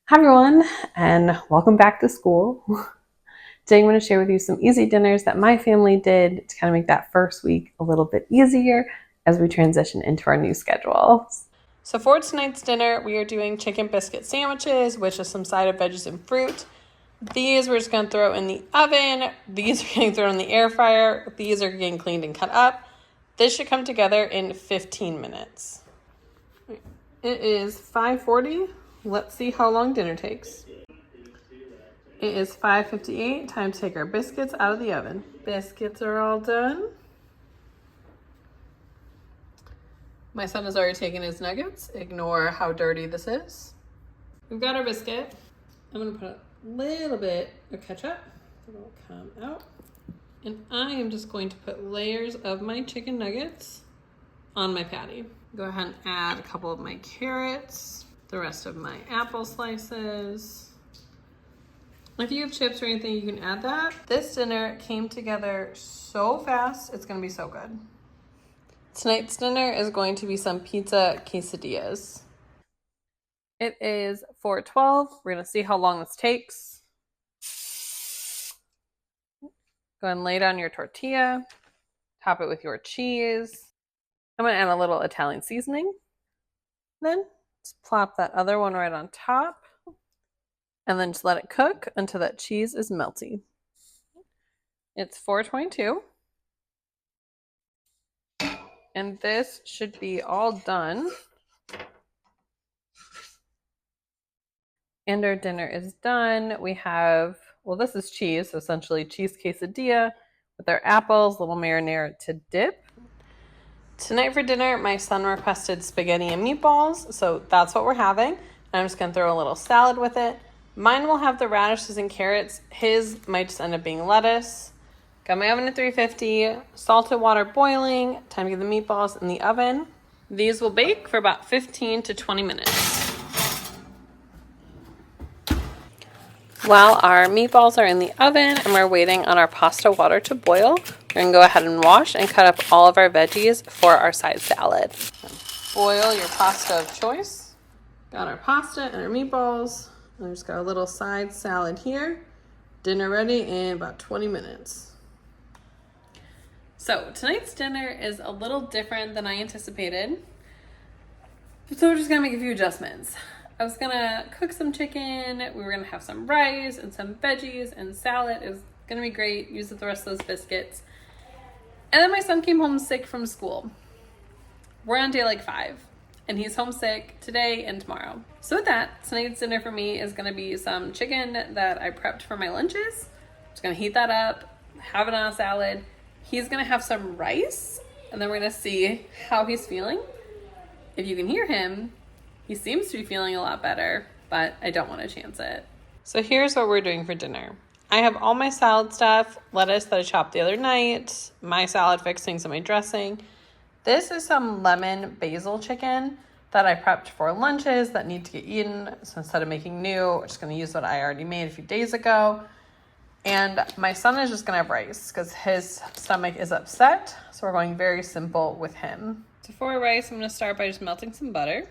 Hi everyone, and welcome back to school. Today I'm going to share with you some easy dinners that my family did to kind of make that first week a little bit easier as we transition into our new schedule. So for tonight's dinner, we are doing chicken biscuit sandwiches, which is some side of veggies and fruit. These we're just going to throw in the oven. These are getting thrown in the air fryer. These are getting cleaned and cut up. This should come together in 15 minutes. It is 5:40. Let's see how long dinner takes. It is 5:58. Time to take our biscuits out of the oven. Biscuits are all done. My son has already taken his nuggets. Ignore how dirty this is. We've got our biscuit. I'm going to put a little bit of ketchup. It'll come out. And I am just going to put layers of my chicken nuggets on my patty. Go ahead and add a couple of my carrots, the rest of my apple slices. If you have chips or anything, you can add that. This dinner came together so fast, it's gonna be so good. Tonight's dinner is going to be some pizza quesadillas. It is 4:12. We're gonna see how long this takes. Go ahead and lay down your tortilla. Top it with your cheese. I'm gonna add a little Italian seasoning. Then just plop that other one right on top. And then just let it cook until that cheese is melty. It's 4:22. And this should be all done. And our dinner is done. We have, well, this is cheese, so essentially cheese quesadilla with our apples, little marinara to dip. Tonight for dinner, my son requested spaghetti and meatballs, so that's what we're having. And I'm just gonna throw a little salad with it. Mine will have the radishes and carrots. His might just end up being lettuce. Got my oven at 350, salted water boiling. Time to get the meatballs in the oven. These will bake for about 15 to 20 minutes. While our meatballs are in the oven and we're waiting on our pasta water to boil, we're gonna go ahead and wash and cut up all of our veggies for our side salad. Boil your pasta of choice. Got our pasta and our meatballs. I just got a little side salad here. Dinner ready in about 20 minutes. So tonight's dinner is a little different than I anticipated. So we're just gonna make a few adjustments. I was gonna cook some chicken. We were gonna have some rice and some veggies and salad. It was gonna be great. Use the rest of those biscuits. And then my son came home sick from school. We're on day like 5. And he's homesick today and tomorrow. So with that, tonight's dinner for me is gonna be some chicken that I prepped for my lunches. Just gonna heat that up, have it on a salad. He's gonna have some rice, and then we're gonna see how he's feeling. If you can hear him, he seems to be feeling a lot better, but I don't wanna chance it. So here's what we're doing for dinner. I have all my salad stuff, lettuce that I chopped the other night, my salad fixings and my dressing. This is some lemon basil chicken that I prepped for lunches that need to get eaten. So instead of making new, I'm just gonna use what I already made a few days ago. And my son is just gonna have rice because his stomach is upset. So we're going very simple with him. So for rice, I'm gonna start by just melting some butter.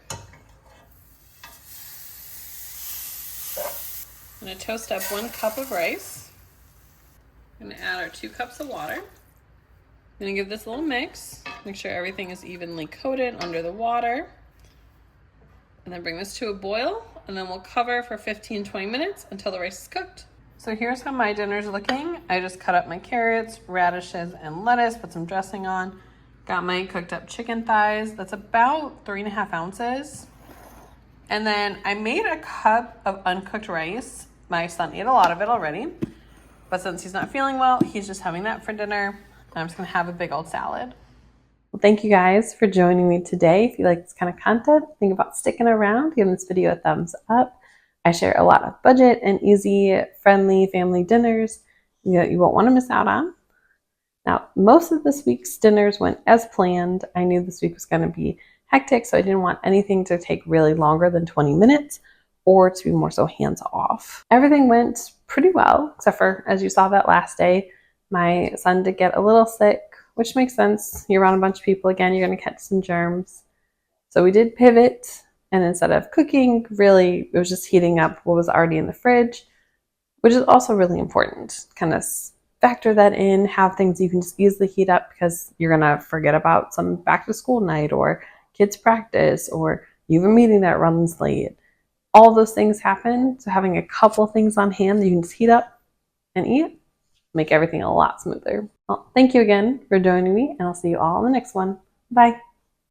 I'm gonna toast up 1 cup of rice. I'm gonna add our 2 cups of water. I'm gonna give this a little mix. Make sure everything is evenly coated under the water. And then bring this to a boil, and then we'll cover for 15-20 minutes until the rice is cooked. So here's how my dinner's looking. I just cut up my carrots, radishes, and lettuce, put some dressing on. Got my cooked up chicken thighs. That's about 3.5 ounces. And then I made a cup of uncooked rice. My son ate a lot of it already. But since he's not feeling well, he's just having that for dinner. I'm just gonna have a big old salad. Well, thank you guys for joining me today. If you like this kind of content, think about sticking around, giving this video a thumbs up. I share a lot of budget and easy, friendly family dinners that you won't want to miss out on. Now, most of this week's dinners went as planned. I knew this week was going to be hectic, so I didn't want anything to take really longer than 20 minutes or to be more so hands-off. Everything went pretty well, except for, as you saw that last day, my son did get a little sick, which makes sense. You're around a bunch of people again, you're going to catch some germs. So we did pivot And instead of cooking, really, it was just heating up what was already in the fridge, which is also really important. Kind of factor that in, have things you can just easily heat up because you're going to forget about some back to school night or kids practice or you have a meeting that runs late. All those things happen. So having a couple things on hand that you can just heat up and eat, make everything a lot smoother. Well, thank you again for joining me, and I'll see you all in the next one. Bye.